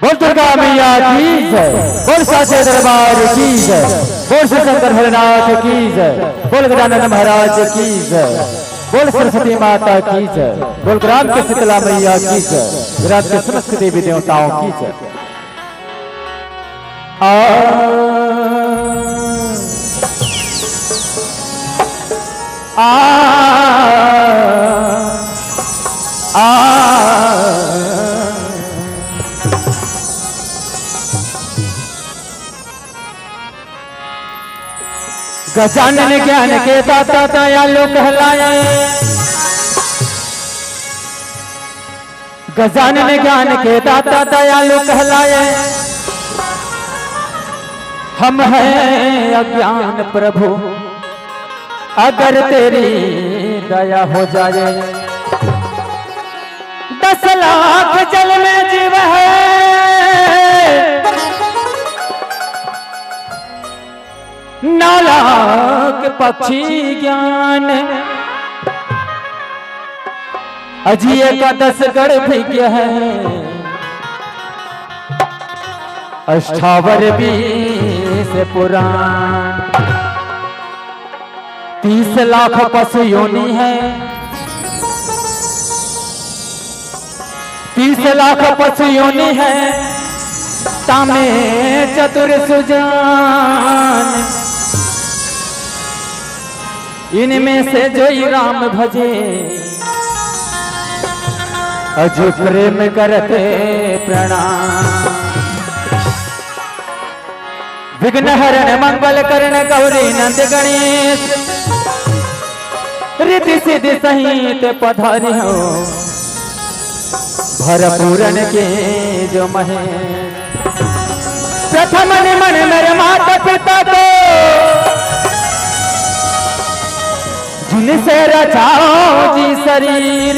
बोल दुर्गा मैया की जय, बोल साचे दरबार की जय, बोल शंकर हरनाथ की जय, बोल गजानन महाराज की जय, बोल सरस्वती माता की जय, बोल ग्राम के शीतला मैया की जय, ग्राम के समस्त देवी देवताओं की जय। गजानन ज्ञान के दाता दयालु कहलाए, गजानन ज्ञान के दाता दयालु कहलाए। हम हैं अज्ञान प्रभु, अगर तेरी दया हो जाए। 10 लाख जल में जीव है, नालाक पक्षी ज्ञान, अजिए का 10 गढ़ भिज्ञ है, अष्टावर 20 पुराण। 30 लाख पशु योनि है, 30 लाख पशु योनि है, तामे चतुर सुजान। इनमें से जो राम भजे, अजु प्रेम करते प्रणाम। विघ्न हरण मंगल करण गौरी नंद गणेश, रिद्धि सिद्धि सहित पधारी हो, भरपूरन के जो महेश। प्रथम निमन मेरे माता पिता तो, जिनसे रचाओ जी शरीर।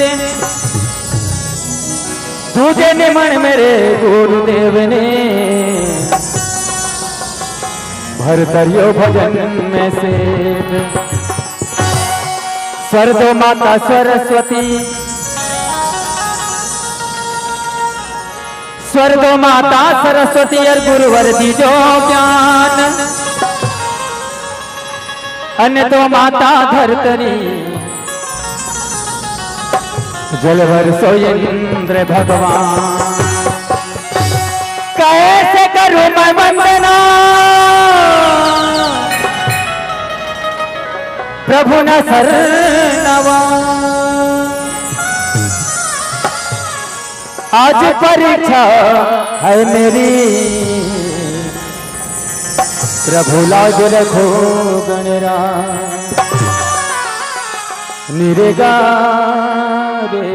दूजे निमन मेरे गुरुदेव ने, भर दरियो भजन में से। स्वर्गो माता सरस्वती, स्वर्गो माता सरस्वती और गुरुवर दीजो ज्ञान। अन्य तो माता धरतरी, जलभर सो इंद्र भगवान। कैसे करूं मैं वंदना, प्रभु न सरनवा। आज परीक्षा है मेरी, प्रभु लाज रखो गणरा। निरेगा रे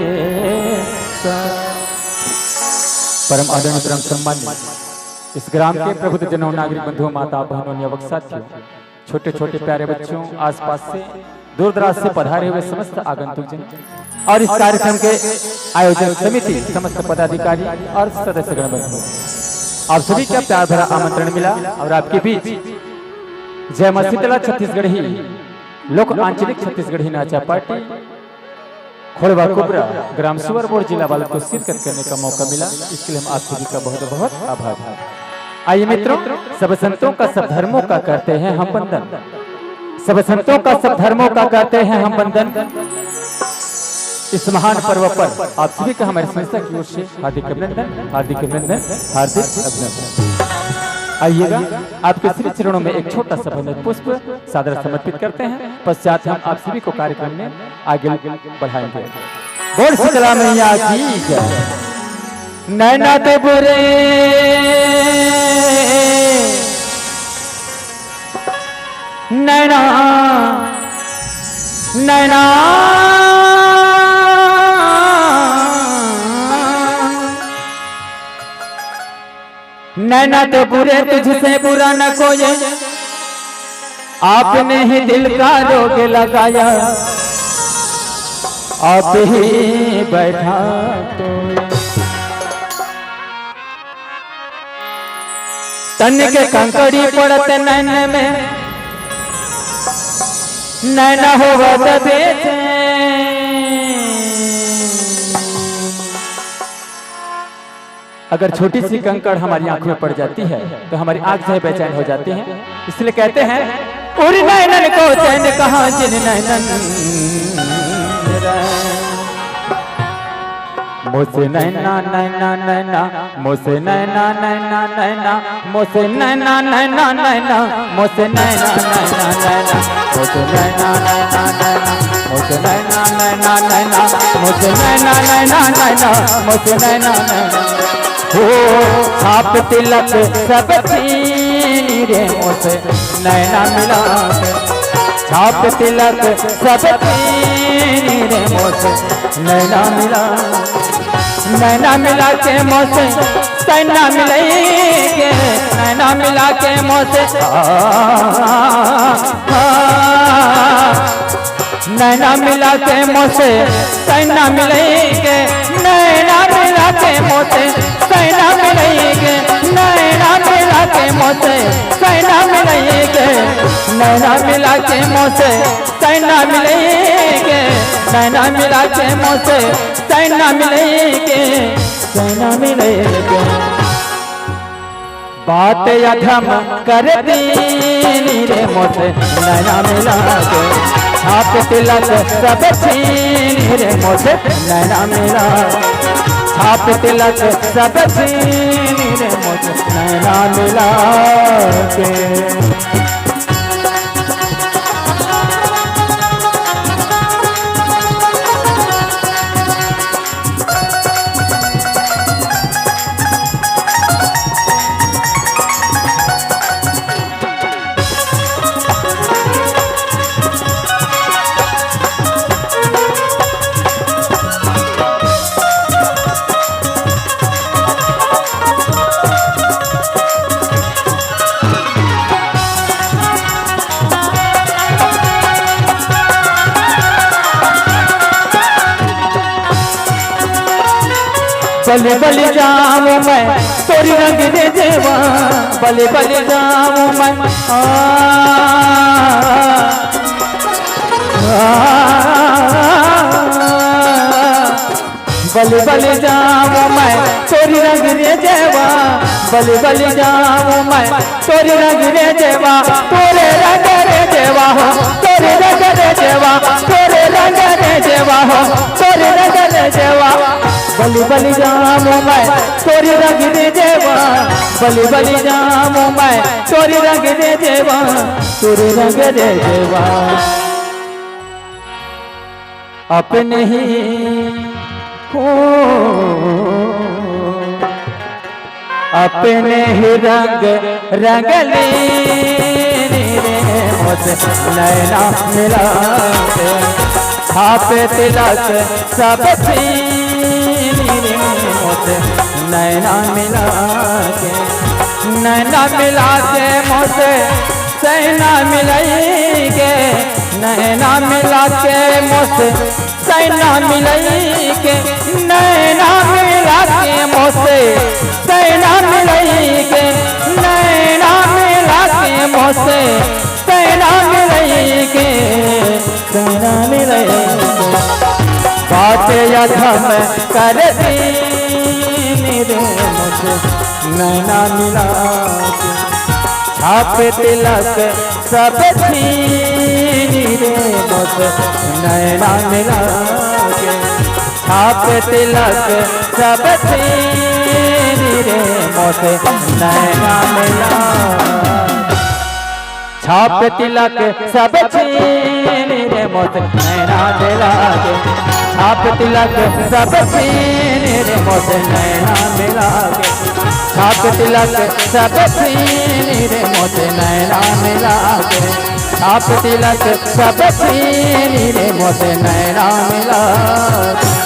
परम आदरणीय परम सम्मान्य इस ग्राम के प्रबुद्ध जनों, नागरिक बंधुओं, माता बहनों, युवक साथियों, छोटे छोटे प्यारे बच्चों, आसपास से दूर दराज से पधारे हुए समस्त आगंतुक जन और इस कार्यक्रम के आयोजक समिति, समस्त पदाधिकारी और सदस्य गण बंधु, आप सभी का प्यार भरा आमंत्रण मिला। और आपके बीच जय मां शीतला छत्तीसगढ़ी लोक आंचलिक छत्तीसगढ़ी नाचा पार्टी खोड़वा कुबरा ग्राम सुवरबोड़ जिला वालों को शिरकत करने का मौका मिला। इसके लिए हम आप सभी का बहुत बहुत आभार हैं। आइए मित्रों, सब संतों का सब धर्मों का करते हैं हम वंदन, सब संतों का सब धर्मों का करते हैं हम वंदन। इस महान पर्व पर आप सभी का हमारे संस्था की ओर से हार्दिक अभिनंदन, हार्दिक अभिनंदन, हार्दिक अभिनंदन। आइएगा, आपके श्री चरणों में एक छोटा सा वंदन पुष्प सादर समर्पित करते हैं। पश्चात हम आप सभी को कार्यक्रम में आगे बढ़ाएंगे। बोल शीतला मैया की जय। नैना तो बुरे नैना, नैना नैना तो बुरे, तुझसे बुरा न कोई, आपने ही दिल का रोग लगाया, आप ही बैठा तो। तन के कंकड़ी पड़ते नैन में, नैना हो बेचे अगर छोटी सी कंकड़ हमारी आंखों में पड़ जाती है तो हमारी आंख से बेचैन हो जाते हैं। इसलिए कहते हैं उरी नैनन को चैन कहाँ जिन नैनन मोसे नैना नैना नैना मोसे नैना नैना नैना मोसे नैना नैना नैना मोसे नैना नैना नैना मोसे नैना नैना नैना मोसे नैना नैना नैना मोसे नैना नैना नैना मोसे नैना नैना हो छाप तिलक सब छीनी रे मोसे नैना मिला छाप तिलक सब छीनी रे मोसे नैना मिला नैना मिला के मोसे सैना मिलेंगे नैना मिला के मोसे नैना मिला के मोसे सैना मिलेंगे नैना मिला के मोसे सैना मिलेंगे नैना मिला के मोसे सैना मिलेंगे नैना मिला के मोसे सैना मिलेंगे नैना मिला के मोसे सैना मिलेंगे सैना मिलेंगे बात अधम करती रे मोसे नैना मिला के छाप तिलक सब छीनी रे मोसे नैना मिला छाप तिलक सब छीनी रे मोसे नैना मिला के बले बले जाऊं मैं तोरी रंग दे देवा बले बले जाऊं मैं बले बले जाऊं मैं तोरी रंग दे देवा बले बले जाऊं मैं तोरी रंग दे देवा तोरे रंग रे देवा हो तोरे रंग रे देवा तोरे रंग रे देवा हो तोरे रंग रे देवा बलि बलि जामो मैं तोरी रंग दे देवा बलि बलि जामो मैं तोरी रंग दे देवा तोरी रंग दे देवा अपने ही हो अपने ही रंग रंगली रे मुझे नैना मिला के छापे तिलक सब नैना मिला के नैना मिला के मोसे सैना मिलेंगे नैना मिला के मोसे सैना मिलेंगे नैना मिला के मोसे सैना मिलेंगे नैना मिला के मोसे सैना मिलेंगे सैना मिलेंगे बात अधम करती रे मुझे नैना मिला के छाप तिलक सब छीनी रे मुझे नैना मिला के छाप तिलक सब छीनी रे मुझे नैना मिला छाप तिलक सब छीनी रे मुझे नैना मिला के छाप तिलक सब छीनी रे मोसे नैना मिला के छाप तिलक सब छीनी रे मोसे नैना मिला के छाप तिलक सब छीनी रे मोसे नैना मिला के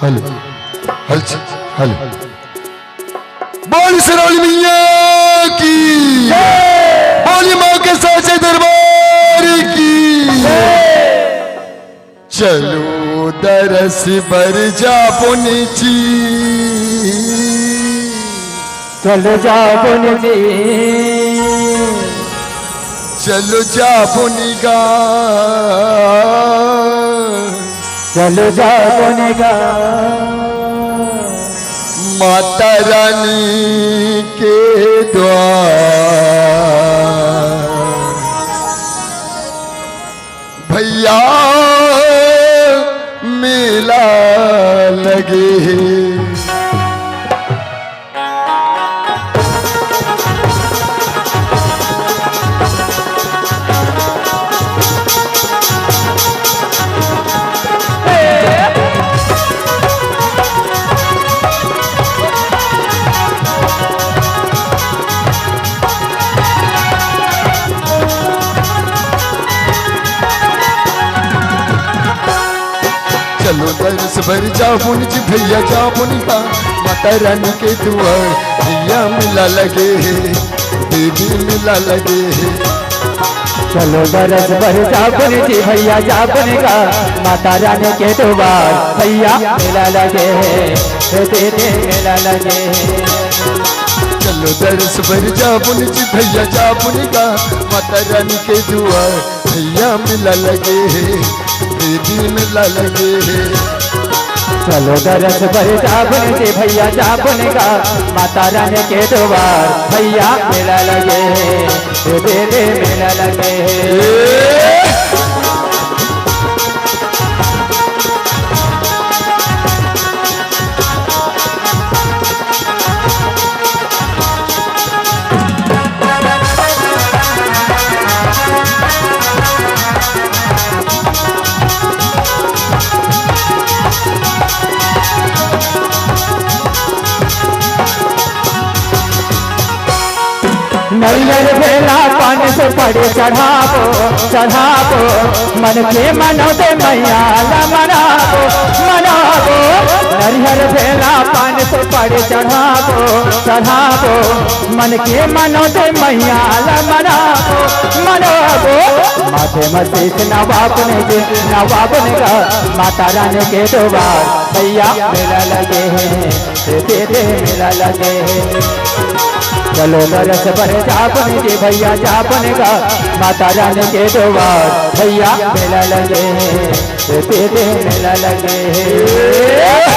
हेलो हेलो बोल सिरोली मैया की, बोली माँ के साचे दरबार की। चलो दरस बर जा पुनिची, चलो जा पुनिची, चलो जा पुनिगा, चलो जा पुनिगा माता रानी के द्वार। भैया मेला लगे, चलो दरस भर जा पुनिच भैया जा पुनिका, माता रानी के द्वार। भैया मिला लगे है, देवी मिला लगे है। चलो दरस भर जा पुनिची भैया जा पुनिका, माता रानी के द्वार। भैया मेला लगे है, तेरे मेला लगे है। चलो दरस भर जा पुनिच भैया जा पुनिका, माता रानी के द्वार। भैया मिला लगे है, देवी मिला लगे है। चलो दरस भर जा पुनिची भैया जा पुनिका, माता रानी के द्वार। भैया मेला लगे है, तेरे मेला लगे है। नरियर बेला पान से पड़े चढ़ाबो चढ़ाबो, मन के मनोदे मैया ला मनाबो मनाबो। नरियर बेला पान से पड़े चढ़ाबो चढ़ाबो, मन के मनोदे मैया ला मनाबो मनाबो। माथे मसीह नवाब ने जे नवाब ने का, माता रानी के द्वार। भैया मेला लगे हैं, तेरे मेला लगे हैं। चलो दरस भर जा पुनिची भैया जा पुनिका, माता रानी के द्वार। भैया मेला लगे हैं, तेरे मेला लगे हैं।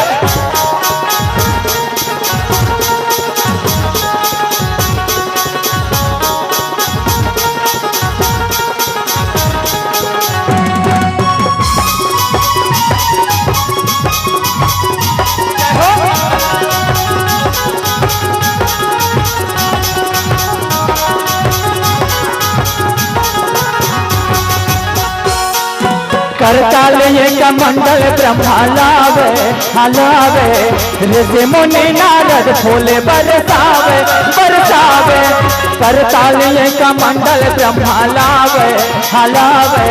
करताल ये कमंडल ब्रह्मा लावे हलावे, ऋषि मुनि नारद फूले बरसावे बरसावे। करताल ये कमंडल ब्रह्मा लावे हलावे,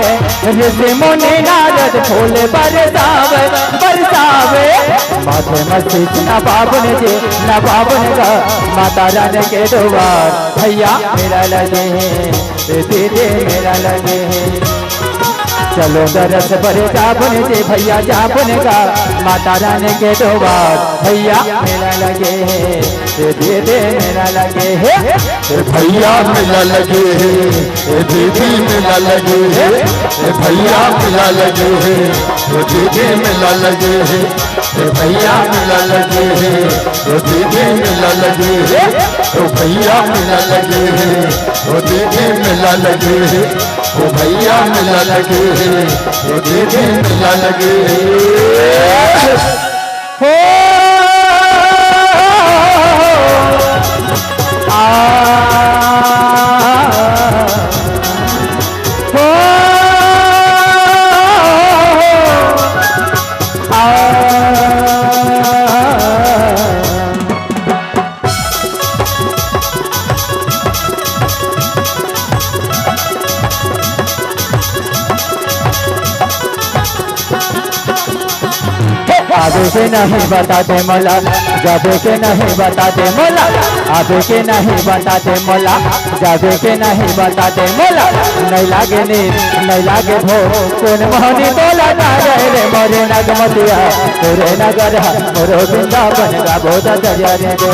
ऋषि मुनि नारद फूले बरसावे बरसावे। माथे मस्जिद नवाब ने जे नवाब ने का, माता रानी के द्वार। भैया मेला लगे हैं, तेरे मेला लगे हैं। चलो दरस भर जा पुनिची भैया जा पुनिका, माता रानी के द्वार। भैया मेला लगे है, दीदी मेला लगे है। भैया मेला लगे है, दीदी मेला लगे है। भैया मेला लगे है, दीदी मेला लगे है। भैया मेला लगे है, दीदी मेला लगे है। भैया मेला लगे है, दीदी मेला लगे है। भैया मेला लगे है, दीदी मेला लगे है। जाबे के नहीं बताते मोला, जाबे के नहीं बताते मोला, आबे के नहीं बताते मोला, जाबे के नहीं बताते मोला। नहीं लागे नींद नहीं लागे भो, कौन मोहनी तोला तारे रे मोरे नगमतिया तोरे नगर मोरो वृंदावन का बोधा दरिया रे रो,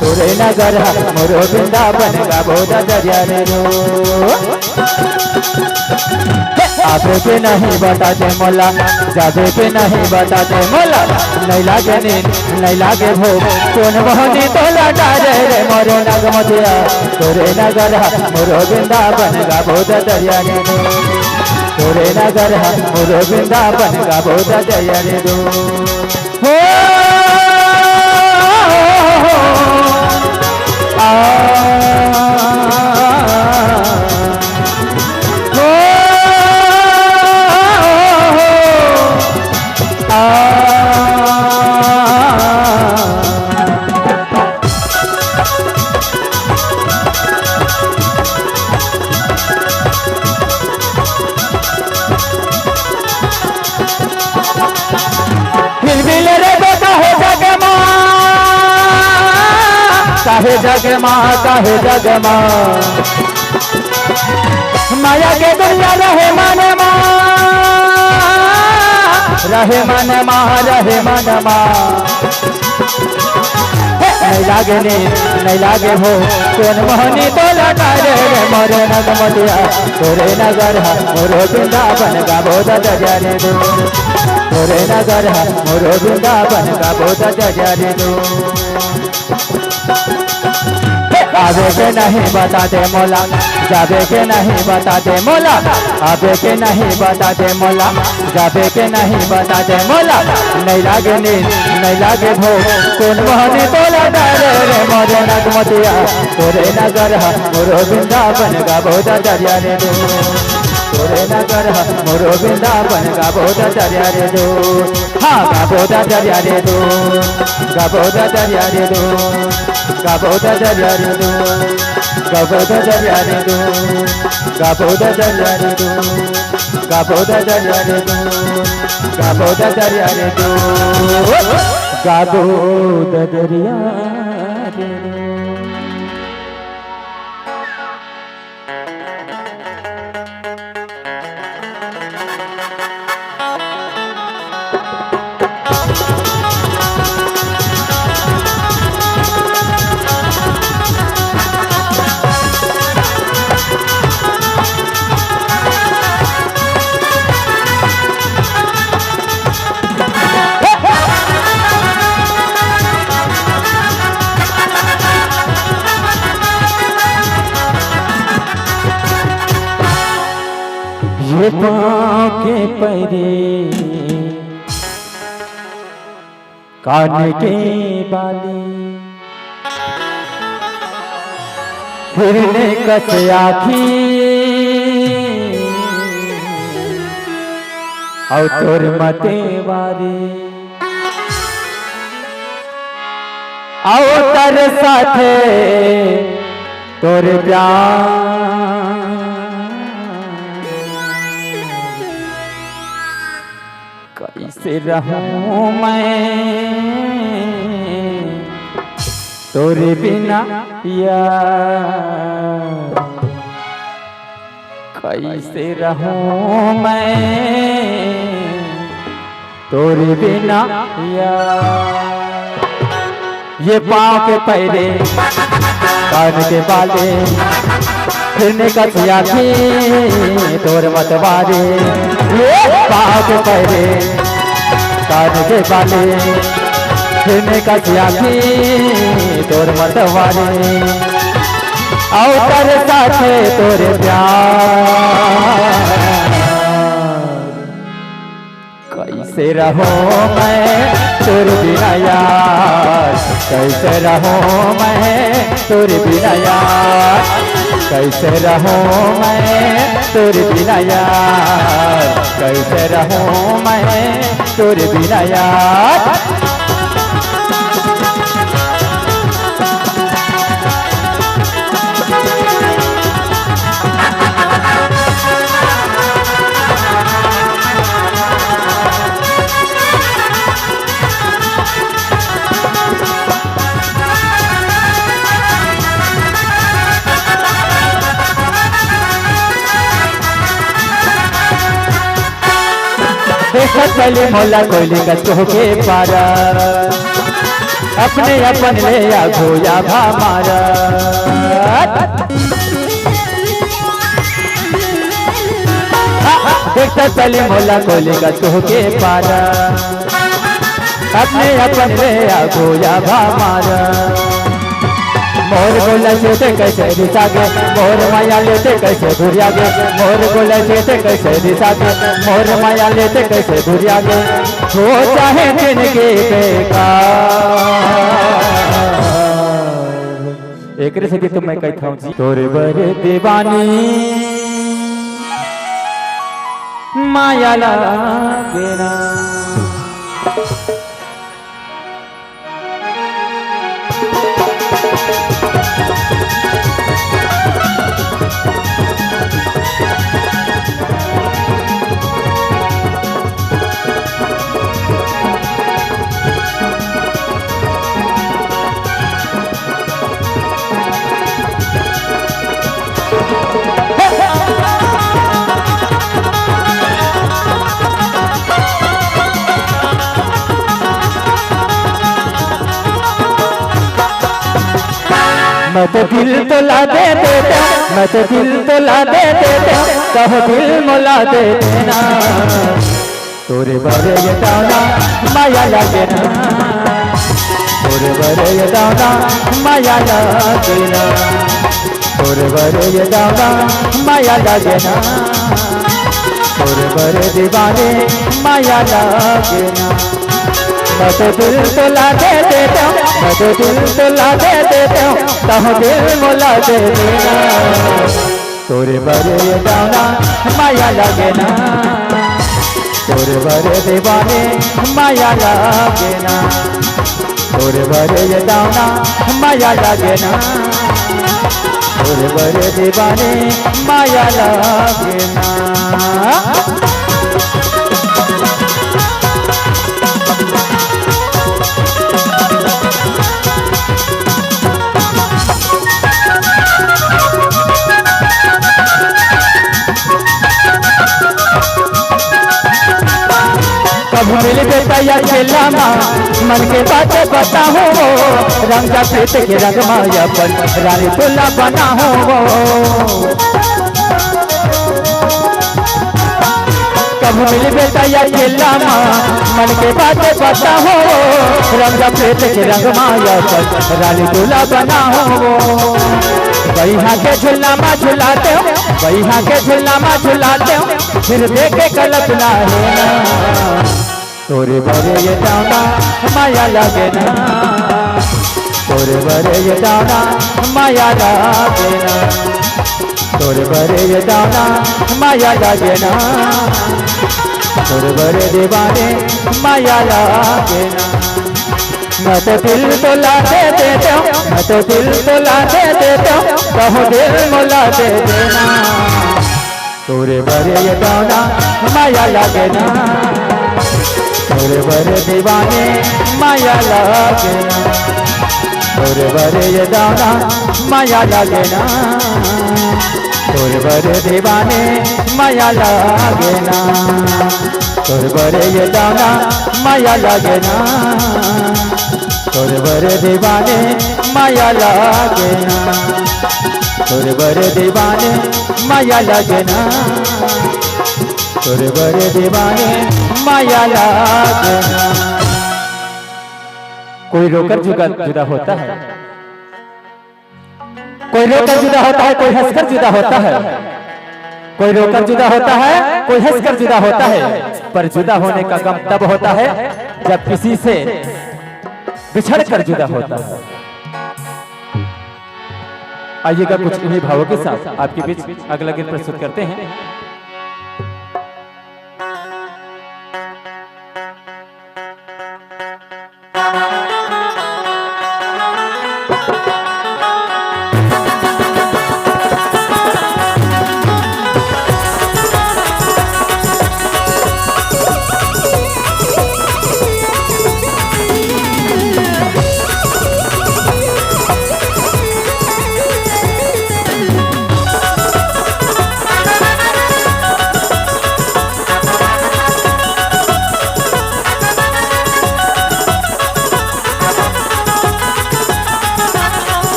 तोरे नगर मोरो वृंदावन का बोधा दरिया रे रो। आबे के नहीं बताते मोला, जाबे के नहीं बताते मोला। नहीं लागे नींद नहीं लागे भूख, कौन मोहनी तोला डारे रे मोरे नगमतिया तोरे नगर मोरो वृंदावन का बोधा दरिया रे रो, तोरे नगर मोरो वृंदावन का बोधा दरिया रे रो। हो काहे जग माँ काहे जग माँ, माया के दुनिया रहे मन माँ, रहे मन माँ रहे मन माँ। नहीं लागे नींद नहीं लागे हो, कौन मोहनी तोला तारे रे मोरे नगमतिया तोरे नगर मोरो वृंदावन का बोधा दरिया रे रो, तोरे नगर मोरो वृंदावन का बोधा दरिया रे रो। आबे के नहीं बताते मोला, जाबे के नहीं बताते मोला, आबे के नहीं बताते मोला, जाबे के नहीं बताते मोला। नहीं लागे नींद नहीं लागे भूख, कौन मोहनी तोला डारे रे मोरे नगमतिया तोरे नगर मोरो वृंदावन का बोधा दरिया रे रो, तोरे नगर मोरो वृंदावन का बोधा दरिया रे रो। हाँ का बोधा दरिया रे रो, का बोधा दरिया रे रो, का बोधा दरिया रे रो, का बोधा दरिया रे रो, का बोधा दरिया रे रो, का बोधा दरिया रे रो, का बोधा दरिया रे रो, का बोधा दरिया रे रो। ये पाँव के परे कान के बाली, फिरने कच आखी और तोर मते वारी, आओ तर साथे तोर प्यार कैसे रहूं मैं तोरे बिना यार, कैसे रहूं मैं तोरे बिना यार। ये पाँव के पैरे कान के बाले, फिरने का आखी तोर मतवारे। ये पाँव के पैरे कान के बाले, फिरने का आखी तोर मतवारे। और साथे तोरे प्यार कैसे रहो मैं तोर बिना यार, कैसे रहो मैं तोर बिना यार, कैसे रहो मैं तोर बिना यार, कैसे रहो मैं तोर बिना यार। देखत पहले मोला कोयली गतो के पारा अपने अपन ले आ गोया भा मारा देखता पहले मोला कोयली गतो के पारा अपने अपन ले आ गोया भा मारा मोर बोला से कैसे दिशागे मोर माया लेते कैसे घुरियागे मोर बोला से कैसे दिशागे मोर माया लेते कैसे घुरियागे हो चाहे जिनके बेकार एक से कि तुम मैं कहता हूँ जी तोरे बर दीवानी माया लागे ना मैं तो दिल तो ला दे देता मैं तो दिल तो ला दे देता कहो दिल मोला दे देना तोरे बारे ये दाना माया लागे ना तोरे बारे ये दाना माया लागे ना तोरे बारे ये दाना माया लागे ना तोरे बारे दीवाने माया लागे ना मैं तो दिल तो ला दे देता मैं तो दिल तो ला दे देता कहो दिल मोला दे देना तोरे बारे ये दाना माया लागे ना तोरे बारे दीवाने माया लागे ना तोरे बारे ये दाना माया लागे ना तोरे बारे दीवाने माया लागे ना कब मिल बेटा या खेलामा मन के बातें बता हो रंग का प्रीत के रंग मायापन रानी तुला बना हो कब मिल बेटा या खेलामा मन के बातें बता हो रंग का प्रीत के रंग मायापन रानी तुला बना हो वही हाँ के झुलामा झुलाते हो वही हाँ के झुलामा झुलाते हो फिर देखे कल्पना है ना तोरे बारे ये दाना माया लागे ना तोरे बारे ये दाना माया लागे ना तोरे बारे ये दाना माया लागे ना तोरे बारे दीवाने माया लागे ना मैं तो दिल तो ला दे देता हूँ मैं तो दिल तो ला दे देता हूँ कहो दिल मोला दे देना तोरे बारे ये दाना माया लागे ना तोरे बारे दीवाने माया लागे ना तोरे बारे ये दाना माया लागे ना तोरे बारे दीवाने माया लागे ना तोरे बारे ये दाना माया लागे ना तोरे बारे दीवाने माया लागे ना तोरे बारे दीवाने माया लागे ना तोरे बारे दीवाने माया लागे ना कोई रोकर जुदा होता है कोई रोकर जुदा होता है कोई हंसकर जुदा होता है कोई रोकर जुदा होता है कोई हंसकर जुदा होता है पर जुदा होने का गम तब होता है जब किसी से बिछड़ कर जुदा होता है। आइएगा कुछ इन्हीं भावों के साथ आपके बीच अगला गीत प्रस्तुत करते हैं।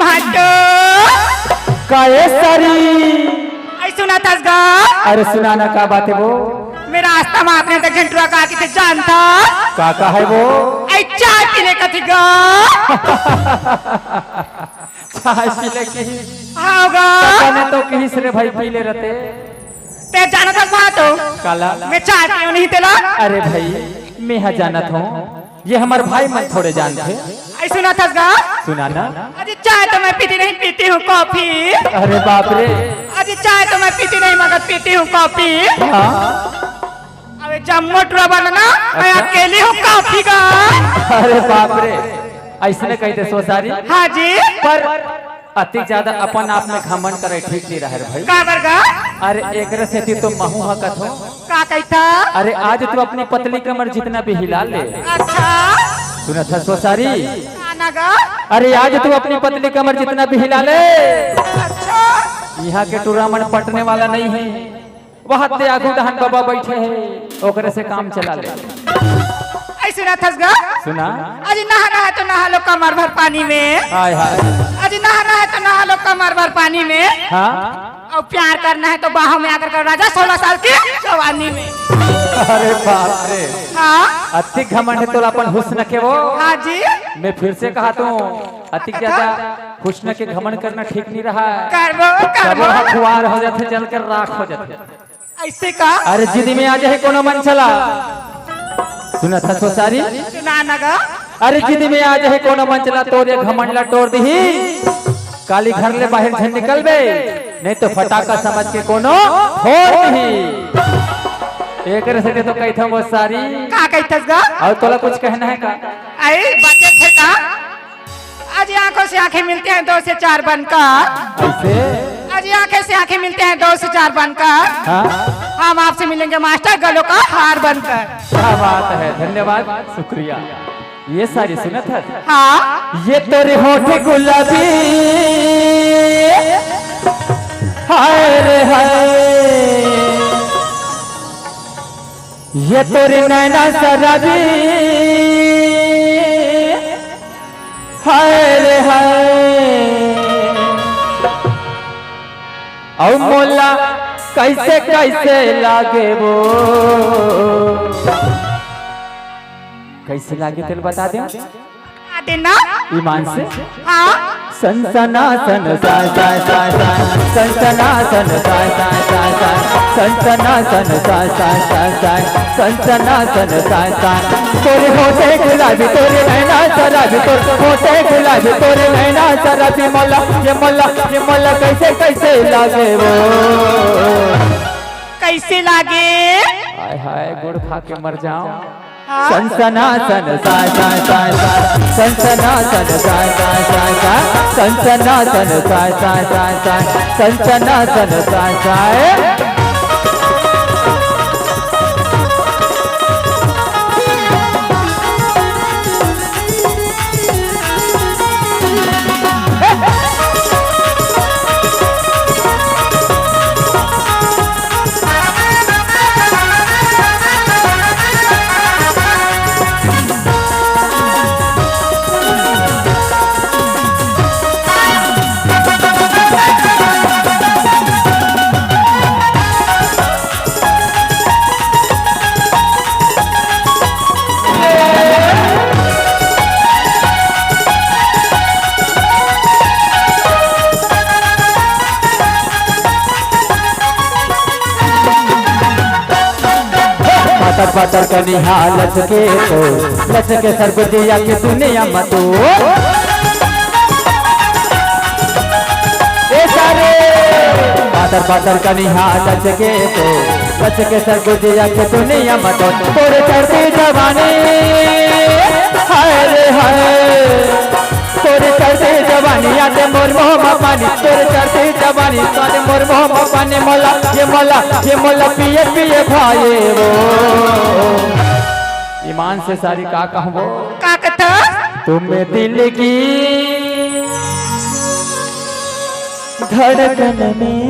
हटो काहे सारी ऐ सुना था गा अरे सुनाना का बात है वो मेरा रास्ता में आपने तो झंटुआ का की जानता का है वो ऐ चाय पीने का थी गा चाय पीले की हाँ गा ने तो कहीं से भाई पी ले रहते ते जाना था वहाँ तो काला मैं चाय पियो नहीं तेला अरे भाई मैं यहाँ जानत हूँ ये हमारे भाई मन थोड़े जानते ऐ सुना था गा सुनाना अरे चाय तो मैं पीती हूँ कॉफी अरे बाप रे अरे चाय तो मैं पीती नहीं मगर पीती हूँ कॉफी हाँ अबे जब मोटरा बनना मैं अच्छा? अकेली हूँ कॉफी का अरे बाप रे ऐसे कहते सो सारी हाँ जी पर अति ज्यादा अपन आप में घमंड करे ठीक नहीं रहा भाई का बरगा अरे एक से थी तो महू हकत हो का कहता अरे आज तू अपनी पतली कमर जितना भी हिला ले अच्छा सुना था सो सारी आना गा अरे आज तू अपनी पतली कमर जितना भी हिला ले अच्छा यहाँ के टूर्नामेंट पटने वाला नहीं है वहाँ ते आगू दहन बाबा बैठे हैं ओकरे से काम चला ले ऐ सुना था गा सुना अजी नहाना है तो नहा लो कमर भर पानी में हाय हाय अजी नहाना है तो नहा लो कमर भर पानी में हाँ और प्यार करना है तो बाहों में आकर कर राजा 16 साल की जवानी में अरे बाप रे हाँ अति घमंड है तो अपन हुस्न के वो हाँ जी मैं फिर से कहा तू अति ज्यादा हुस्न के घमंड करना ठीक नहीं रहा करबो करबो खुआर हो जाते जल कर राख हो जाते ऐसे का अरे जिद में आ जाए कोनो मन चला सुना था सो सारी सुना ना गा अरे जिद में आ जाए कोनो मन चला तोरे घमंडला तोड़ दी काली घर ले बाहर झन निकल बे नहीं तो फटाका समझ के कोनो फोड़ दी एक से तो कहता वो सारी का कहतस गा और तोला कुछ कहना है का अरे बातें थे का आज आंखों से आंखें मिलते हैं 2 से 4 बनकर ऐसे आज आंखें से आंखें मिलते हैं 2 से 4 बनकर हाँ हम आपसे मिलेंगे मास्टर गलों का हार बनकर क्या बात है धन्यवाद शुक्रिया ये सारी सुनत है हाँ ये तोरे होठ गुलाबी हाय रे हाय ये तोरे नैना शराबी हाय रे हाय और मोला कैसे कैसे लागे वो कैसे लागे तेल बता दे देना ईमान से हाँ सनसनासन साय साय साय साय सनसनासन साय साय साय साय सनसनासन साय साय साय साय सनसनासन साय साय तोरे होठे गुलाबी तोरे नैना शराबी तोरे होठे गुलाबी तोरे नैना शराबी ये मोला कैसे कैसे लागे वो कैसे लागे हाय हाय गुड़ खा के मर जाऊं हाँ? सनसनासन साय साय साय साय सनसनासन साय साय साय साय सनसनासन साय साय साय साय सनसनासन साय साय पटर पटर कनी हालत के तो लच के सरगुजिया के दुनिया मतो ए सारे पटर पटर कनी हालत के तो लच के सरगुजिया के दुनिया मतो तोरे चढ़ती जवानी हाय रे हाय तोरे चढ़ती जवानी आते मोर मोह पानी तोरे चढ़ती जवानी आते मोर मोह पानी ये मोला पिए पिए भाई वो ईमान से सारी का कहबो का कथा तुम्हें दिल की धड़कन में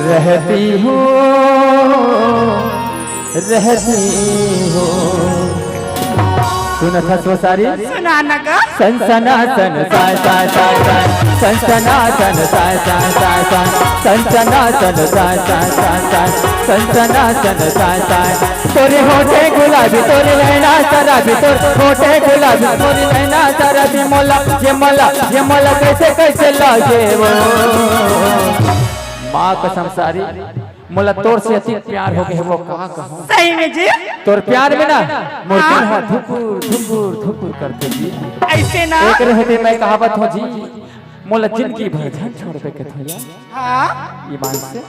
रहती हूँ सुन था सारी सुना न गा सनसनासन साय साय साय साय सनसनासन साय साय साय साय सनसनासन साय साय साय साय सनसनासन साय साय तोरे होठे गुलाबी तोरे नैना शराबी तोरे होठे गुलाबी तोरे नैना शराबी ये मोला कैसे कैसे लागे वो माँ कसम सारी मोला तोर से अति प्यार हो गए वो कहाँ कहूँ सही में जी तोर प्यार में ना मोटी है धुकुर धुकुर धुकुर करते जी ऐसे ना एक रहते मैं कहावत हो जी मोला जिंदगी भर झन छोड़ पे के थोया हाँ ईमान से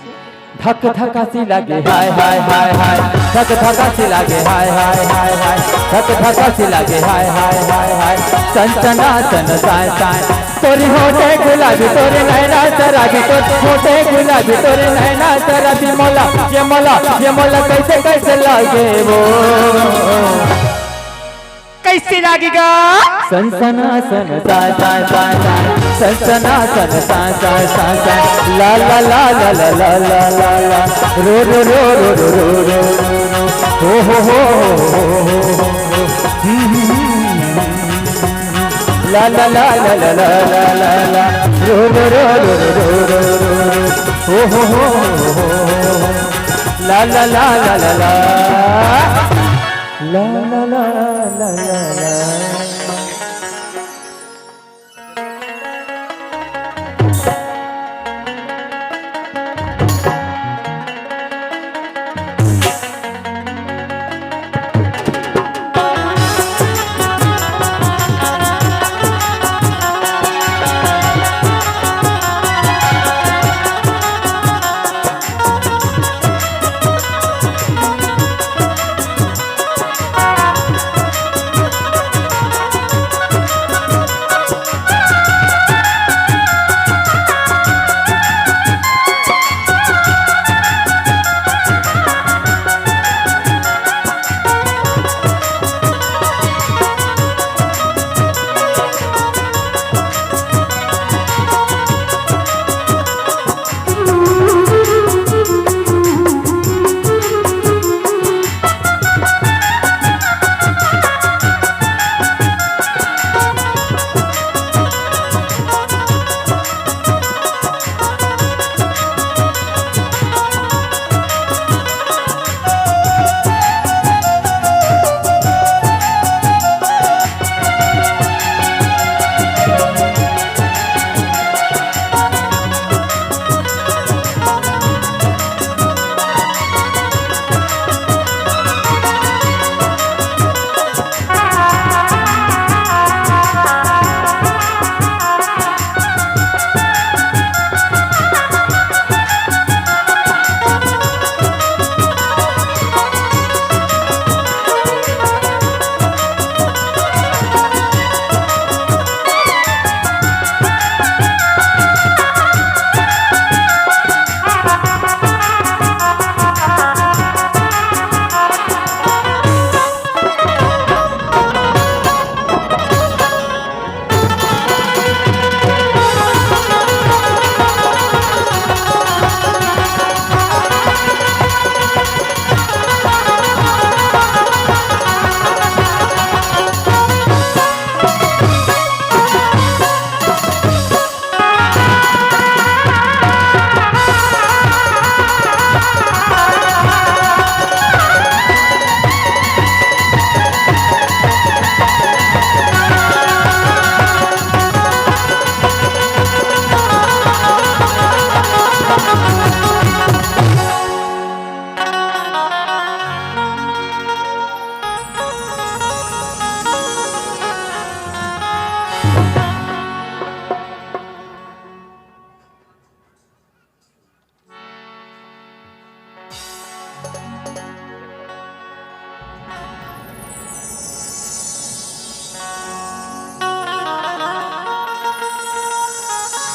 धक धका सी लागे हाय हाय हाय हाय धक धका सी लागे हाय हाय हाय हाय धक धका सी लागे हाय हाय हाय हाय सनसनासन साय साय तोरी होठे गुलाबी तोरे नैना शराबी तोरे होठे गुलाबी तोरे नैना शराबी ये मोला कैसे कैसे लागे वो कैसे लागेगा सनसनासन साय साय साय साय सनसनासन साय साय साय साय ला ला ला ला ला ला ला ला ला रो रो रो रो रो रो रो हो ला ला ला ला ला ला ला ला ला रो रो रो रो रो रो हो ला ला ला ला ला ला ला ला ला ला ला ला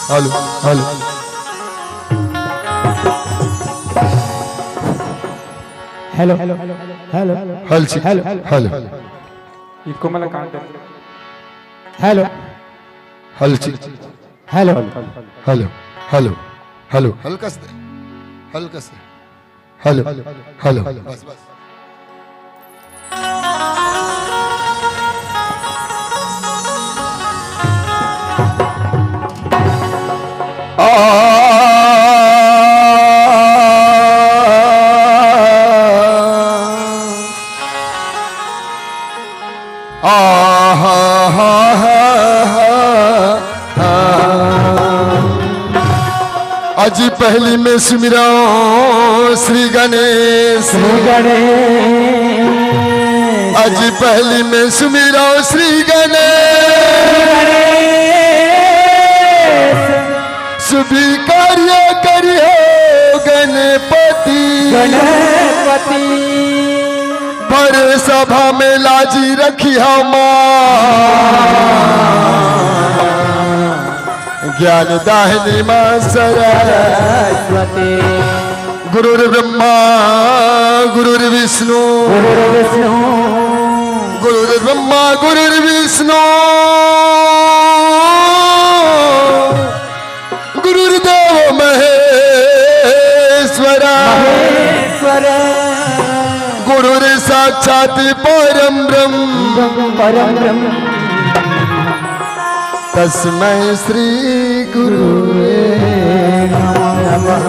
hello hello hello hello hello हलची हेलो हेलो इसको मला काउंट हेलो हलची हेलो हेलो हेलो हेलो हल्का से हल्का से हेलो हेलो बस बस अजी पहली में सुमिरा श्री गणेश अजी पहली में सुमिरा श्री गणेश सुभी कार्य करियो गणपति पर सभा में लाजी रखिया ज्ञान दाहिनी मां सरस्वती गुरुर्ब्रह्मा गुरुर्विष्णु गुरुर्ब्रह्मा गुरुर्विष्णु गुरुर्देव महेश्वरा गुरुर् साक्षात् परम ब्रह्म तस्मै श्री गुरुवे नमः।